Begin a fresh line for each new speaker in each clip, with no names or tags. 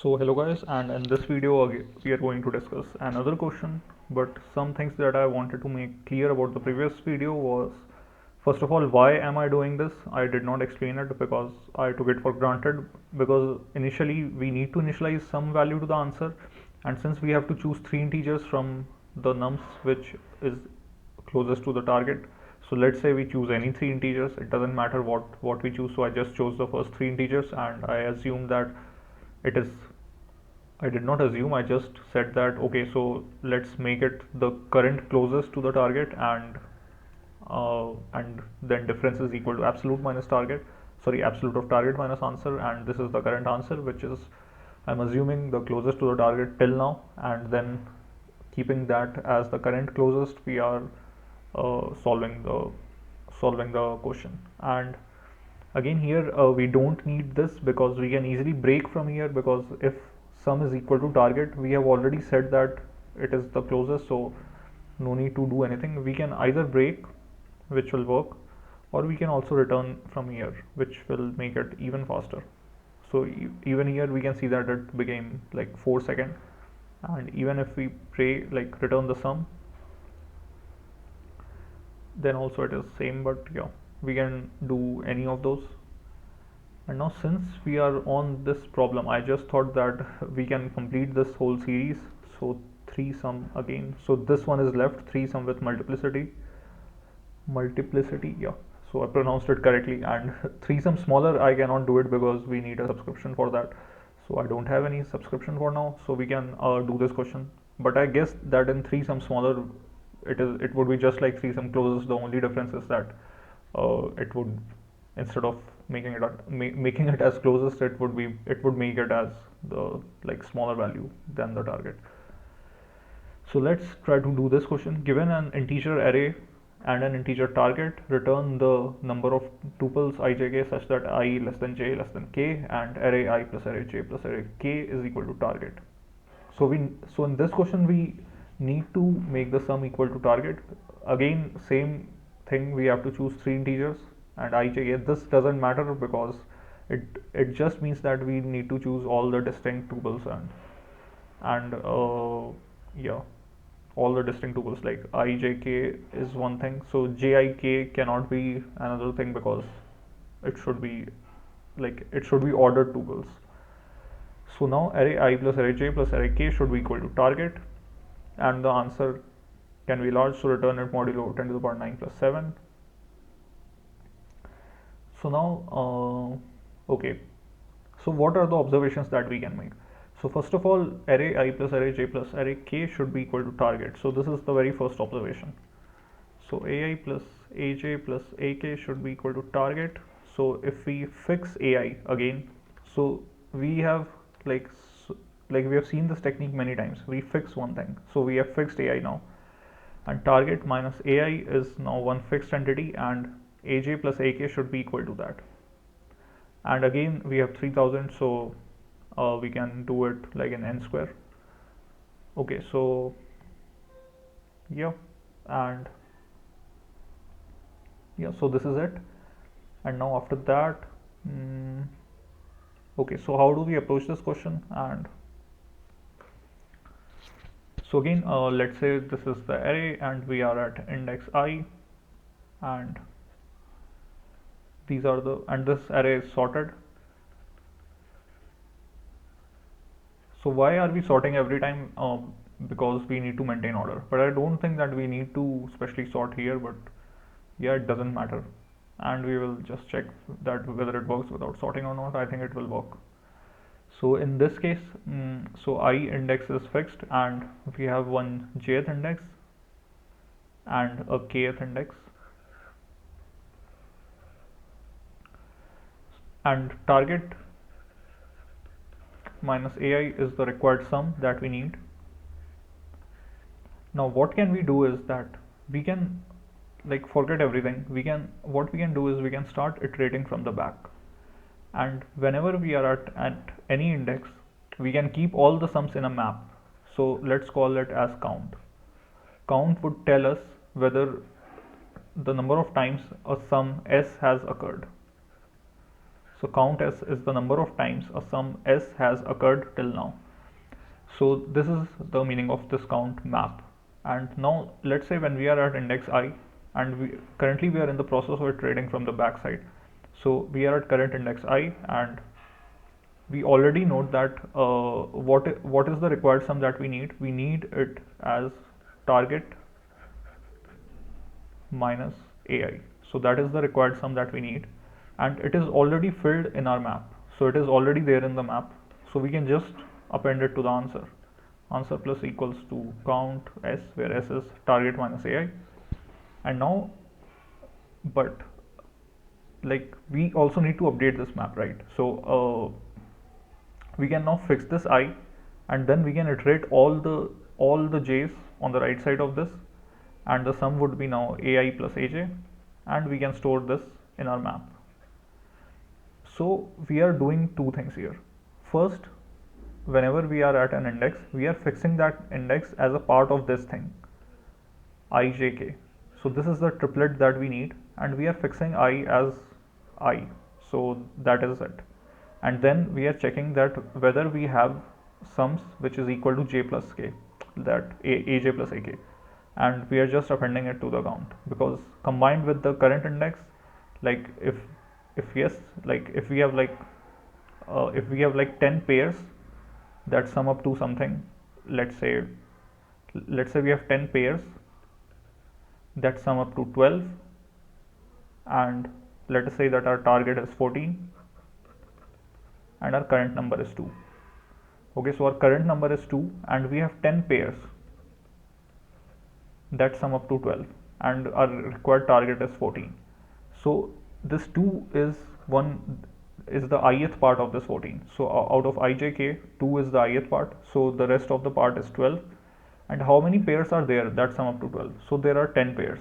So hello guys, and in this video we are going to discuss another question, but some things that I wanted to make clear about the previous video was, first of all, why am I doing this? I did not explain it because I took it for granted, because initially we need to initialize some value to the answer, and since we have to choose three integers from the nums which is closest to the target, so let's say we choose any three integers, it doesn't matter what we choose. So I just chose the first three integers and I assume that it is, I did not assume, I just said that okay, so let's make it the current closest to the target, and then difference is equal to absolute minus target, sorry, absolute of target minus answer, and this is the current answer, which is, I'm assuming, the closest to the target till now, and then keeping that as the current closest, we are solving the question. And again here we don't need this because we can easily break from here, because if sum is equal to target, we have already said that it is the closest, so no need to do anything. We can either break, which will work, or we can also return from here, which will make it even faster. So even here we can see that it became like 4 seconds, and even if we return the sum, then also it is same. But yeah, we can do any of those. And now since we are on this problem, I just thought that we can complete this whole series. So 3 sum again, so this one is left, 3 sum with multiplicity, yeah, so I pronounced it correctly. And 3 sum smaller, I cannot do it because we need a subscription for that, so I don't have any subscription for now, so we can do this question. But I guess that in 3 sum smaller, it would be just like 3 sum closest. The only difference is that it would, instead of making it as closest, it would make it as the smaller value than the target. So let's try to do this question. Given an integer array and an integer target, return the number of tuples ijk such that I less than j less than k, and array I plus array j plus array k is equal to target. So in this question we need to make the sum equal to target. Again, same thing, we have to choose three integers, and I j, this doesn't matter because it just means that we need to choose all the distinct tuples, and yeah, all the distinct tuples, like I j k is one thing, so j I k cannot be another thing because it should be ordered tuples. So now array I plus array j plus array k should be equal to target, and the answer can be large, so return it modulo 10 to the power 9 plus 7. So now okay, so what are the observations that we can make? So first of all, array I plus array j plus array k should be equal to target, so this is the very first observation. So ai plus aj plus ak should be equal to target. So if we fix ai again, so we have we have seen this technique many times. We fix one thing, so we have fixed ai now, and target minus ai is now one fixed entity, and aj plus ak should be equal to that. And again we have 3000, so we can do it like an n square. Okay, so yeah, and yeah, so this is it. And now after that, okay, so how do we approach this question? And so again, let's say this is the array and we are at index I, and these are the, and this array is sorted. So why are we sorting every time? Because we need to maintain order, but I don't think that we need to specially sort here, but yeah, it doesn't matter, and we will just check that whether it works without sorting or not. I think it will work. So in this case, so I index is fixed, and we have one jth index and a kth index, and target minus ai is the required sum that we need. Now what can we do is that we can forget everything. What we can do is we can start iterating from the back, and whenever we are at any index, we can keep all the sums in a map. So let's call it as count. Count would tell us whether the number of times a sum s has occurred. So count s is the number of times a sum s has occurred till now. So this is the meaning of this count map. And now let's say when we are at index I, and currently we are in the process of iterating from the back side. So we are at current index I, and we already know that what is the required sum that we need. We need it as target minus AI. So that is the required sum that we need, and it is already filled in our map. So it is already there in the map. So we can just append it to the answer. Answer plus equals to count s, where s is target minus AI. And now, but like we also need to update this map, right? So we can now fix this I, and then we can iterate all the j's on the right side of this, and the sum would be now AI plus AJ, and we can store this in our map. So we are doing two things here. First, whenever we are at an index, we are fixing that index as a part of this thing ijk. So this is the triplet that we need, and we are fixing I as I. So that is it. And then we are checking that whether we have sums which is equal to j plus k, that aj plus ak, and we are just appending it to the count, because combined with the current index, like if yes, like if we have like 10 pairs that sum up to something, let's say we have 10 pairs that sum up to 12, and let us say that our target is 14 and our current number is 2. Okay, so our current number is 2 and we have 10 pairs that sum up to 12, and our required target is 14. So this 2 is the ith part of this 14. So out of ijk, 2 is the ith part, so the rest of the part is 12. And how many pairs are there that sum up to 12? So there are 10 pairs.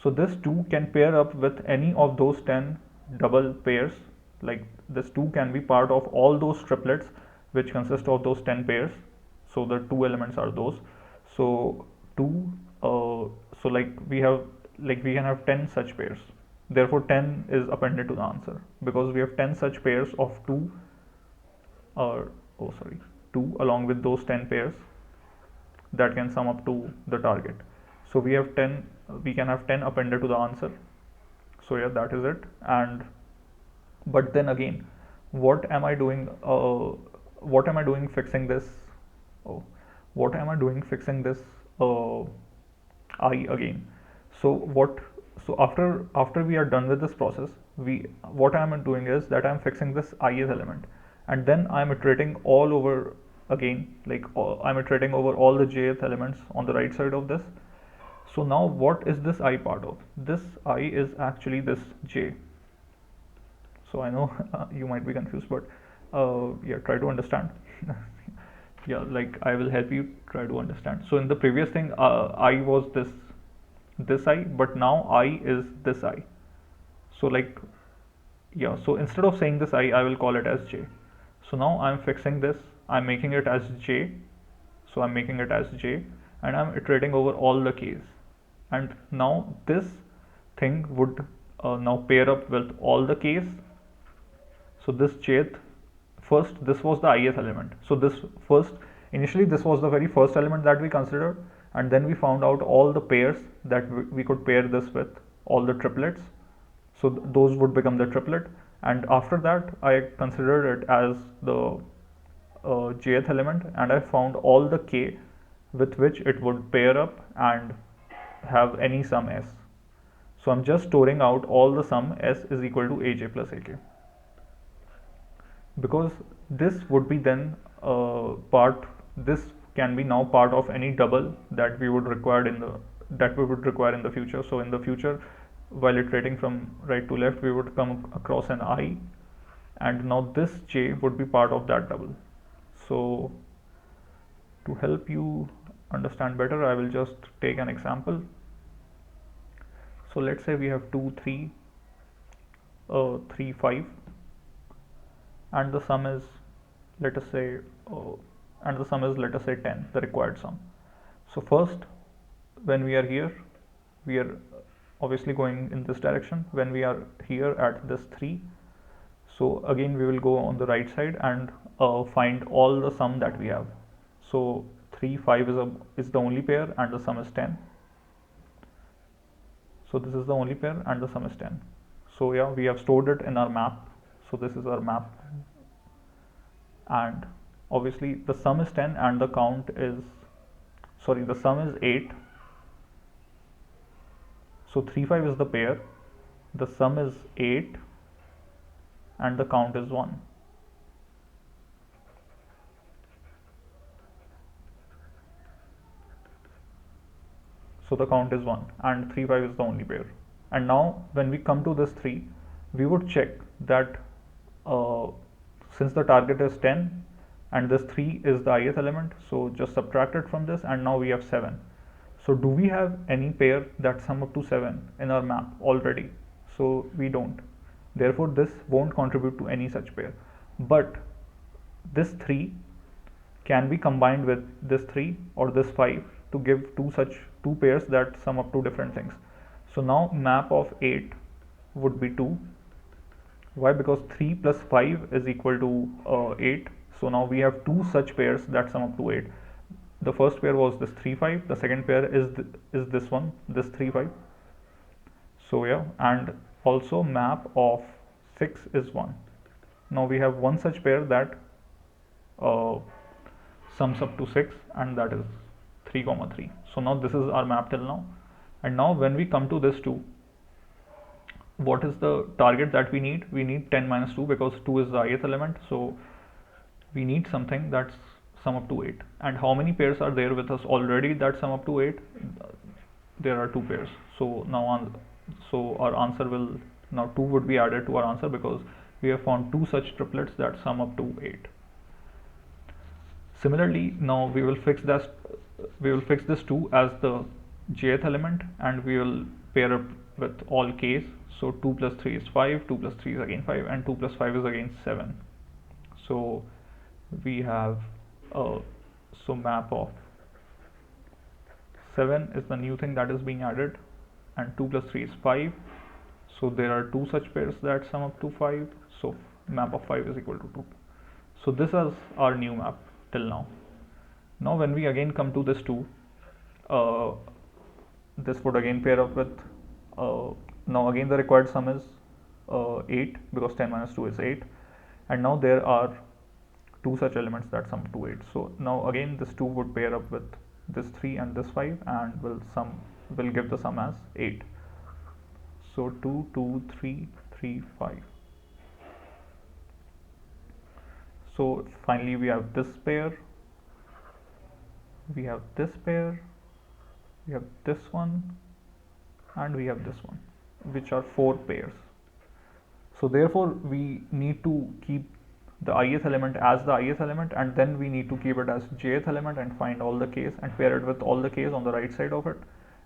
So this 2 can pair up with any of those 10 double pairs. Like this 2 can be part of all those triplets which consist of those 10 pairs. So the 2 elements are those. So 2, so like we can have 10 such pairs. Therefore 10 is appended to the answer, because we have 10 such pairs of 2 2 along with those 10 pairs that can sum up to the target. So we can have 10 appended to the answer. So yeah, that is it. And but then again, what am I doing fixing this I again? So after we are done with this process, what I am doing is that I am fixing this ith element, and then I am iterating all over again, like I'm iterating over all the jth elements on the right side of this. So now what is this I part of? This I is actually this j. So I know you might be confused, but yeah, try to understand. Yeah, like I will help you try to understand. So in the previous thing, I was this I, but now I is this I. So like, yeah, so instead of saying this I will call it as j. So now I'm fixing this, I'm making it as j. So I'm making it as j, and I'm iterating over all the k's. And now this thing would now pair up with all the k's. So this jth, first this was the ith element. So initially this was the very first element that we considered, and then we found out all the pairs that we could pair this with, all the triplets. So those would become the triplet, and after that I considered it as the jth element, and I found all the k with which it would pair up and have any sum s. So I'm just storing out all the sum s is equal to aj plus ak, because this would be then this can be now part of any double that we would require in the future. So in the future, while iterating from right to left, we would come across an I, and now this j would be part of that double. So to help you understand better, I will just take an example. So let's say we have 2, 3, 3, 5, and the sum is, let us say 10, the required sum. So first, when we are here, we are obviously going in this direction. When we are here at this 3, So again we will go on the right side and find all the sum that we have. So 3 5 is the only pair and the sum is 10. So this is the only pair and the sum is 10. So yeah, we have stored it in our map. So this is our map, and obviously the sum is 10 and the count is, sorry, the sum is 8. So 3 5 is the pair, the sum is 8 and the count is 1. So the count is 1 and 3 5 is the only pair. And now when we come to this 3, we would check that uh, since the target is 10 and this 3 is the ith element, so just subtract it from this and now we have 7. So do we have any pair that sum up to 7 in our map already? So we don't. Therefore this won't contribute to any such pair. But this 3 can be combined with this 3 or this 5 to give two pairs that sum up to different things. So now map of 8 would be 2. Why? Because 3 plus 5 is equal to 8. So now we have two such pairs that sum up to 8. The first pair was this 3 5, the second pair is this one, this 3 5. So yeah, and also map of 6 is 1. Now we have one such pair that uh, sums up to 6, and that is 3 comma 3. So now this is our map till now. And now when we come to this 2, what is the target that we need? We need 10 minus 2 because 2 is the ith element. So we need something that's sum up to 8. And how many pairs are there with us already that sum up to 8? There are 2 pairs. So now so our answer will, now 2 would be added to our answer because we have found 2 such triplets that sum up to 8. Similarly, now we will fix this 2 as the jth element and we will pair up with all k's. So 2 plus 3 is 5, 2 plus 3 is again 5, and 2 plus 5 is again 7. So we have so map of 7 is the new thing that is being added, and 2 plus 3 is 5. So there are two such pairs that sum up to 5. So map of 5 is equal to 2. So this is our new map till now. Now when we again come to this 2, this would again pair up with now again the required sum is 8 because 10 minus 2 is 8, and now there are two such elements that sum to 8. So now again this 2 would pair up with this 3 and this 5 and will give the sum as 8. So 2 2 3 3 5. So finally we have this pair, we have this pair, we have this one, and we have this one, which are 4 pairs. So therefore we need to keep the ith element as the ith element, and then we need to keep it as jth element and find all the k's and pair it with all the k's on the right side of it.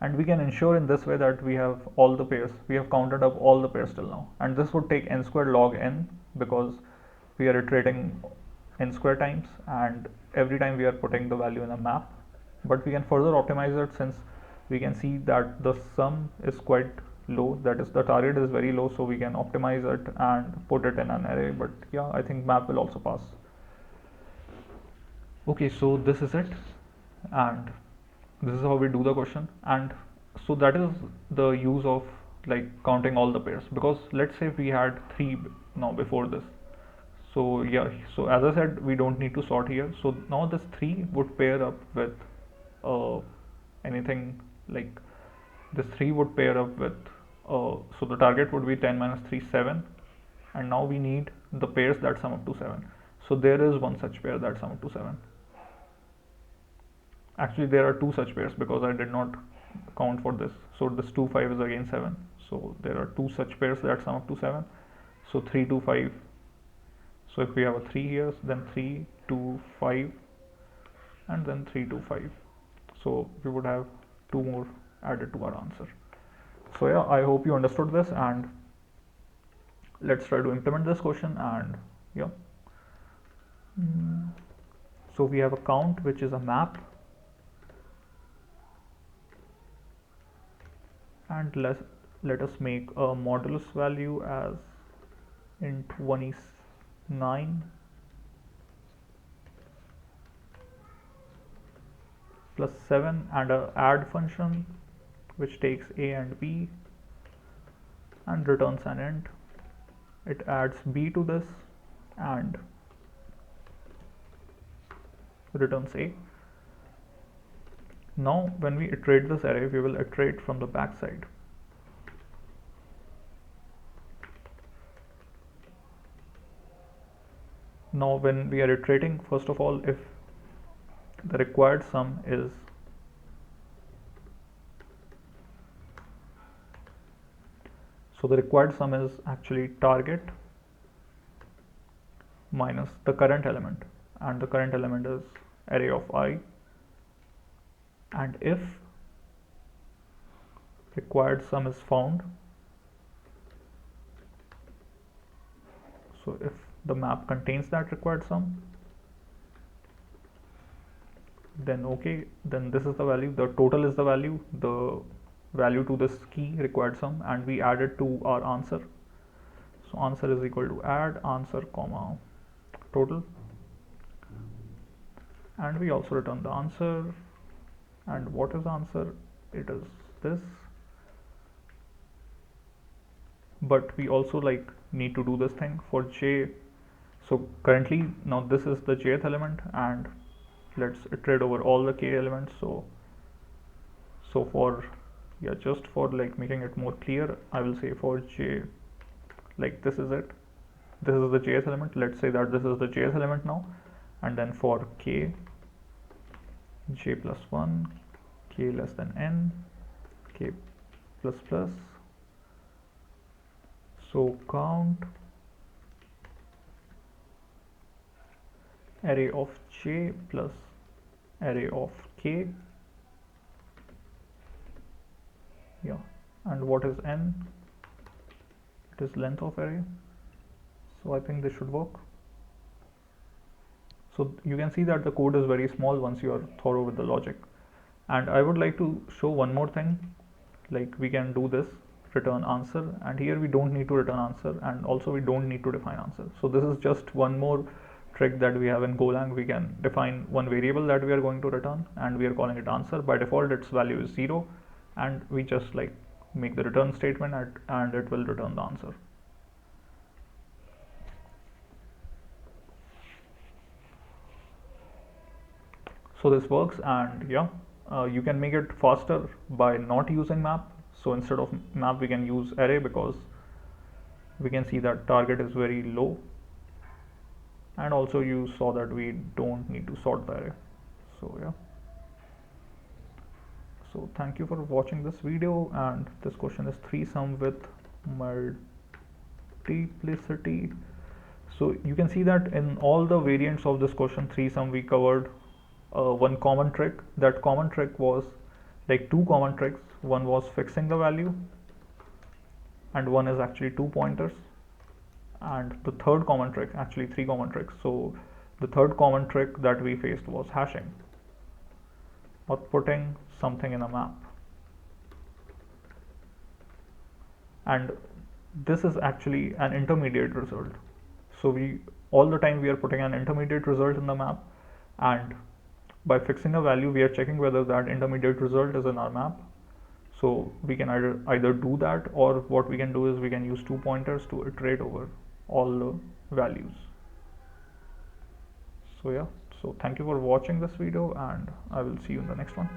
And we can ensure in this way that we have all the pairs, we have counted up all the pairs till now. And this would take n squared log n because we are iterating n square times and every time we are putting the value in a map. But we can further optimize it since we can see that the sum is quite low, that is the target is very low, so we can optimize it and put it in an array. But yeah, I think map will also pass. Okay, so this is it, and this is how we do the question. And so that is the use of like counting all the pairs, because let's say we had 3 now before this. So yeah, so as I said, we don't need to sort here. So now this 3 would pair up with anything like this 3 would pair up with so the target would be 10 minus 3 7, and now we need the pairs that sum up to 7. So there is one such pair that sum up to 7. Actually there are two such pairs because I did not count for this. So this 2 5 is again 7. So there are two such pairs that sum up to 7. So 3 2 5. So if we have a 3 here, then 3 2 5 and then 3 2 5. So we would have 2 more added to our answer. So yeah, I hope you understood this, and let's try to implement this question. And yeah, so we have a count which is a map, and let us make a modulus value as int 1 is 9 plus 7, and a add function which takes a and b and returns an int. It adds b to this and returns a. Now when we iterate this array, we will iterate from the back side. Now when we are iterating, first of all, if the required sum is the required sum is actually target minus the current element, and the current element is array of I, and if required sum is found, so if the map contains that required sum, then okay, then this is the value, the total is the value to this key required sum, and we add it to our answer. So answer is equal to add answer comma total, and we also return the answer. And what is the answer? It is this, but we also need to do this thing for j. So currently now this is the jth element, and let's iterate over all the k elements. So for just for making it more clear, I will say for j, this is it, this is the jth element. Let's say that this is the jth element now, and then for k, j plus 1, k less than n, k plus plus, so count array of j plus array of k. Yeah, and what is n? It is length of array. So I think this should work. So you can see that the code is very small once you are thorough with the logic. And I would like to show one more thing. We can do this return answer, and here we don't need to return answer, and also we don't need to define answer. So this is just one more trick that we have in Golang. We can define one variable that we are going to return, and we are calling it answer. By default its value is 0, and we just make the return statement and it will return the answer. So this works, and yeah, you can make it faster by not using map. So instead of map we can use array, because we can see that target is very low, and also you saw that we don't need to sort the array. So yeah, so thank you for watching this video, and this question is 3 sum with multiplicity. So you can see that in all the variants of this question 3 sum we covered one common trick. That common trick was 2 common tricks. One was fixing the value, and one is actually 2 pointers, and the third common trick, actually 3 common tricks. So the third common trick that we faced was hashing, or putting something in a map. And this is actually an intermediate result. So all the time we are putting an intermediate result in the map, and by fixing a value we are checking whether that intermediate result is in our map. So we can either do that, or what we can do is we can use 2 pointers to iterate over all the values. So yeah, so thank you for watching this video, and I will see you in the next one.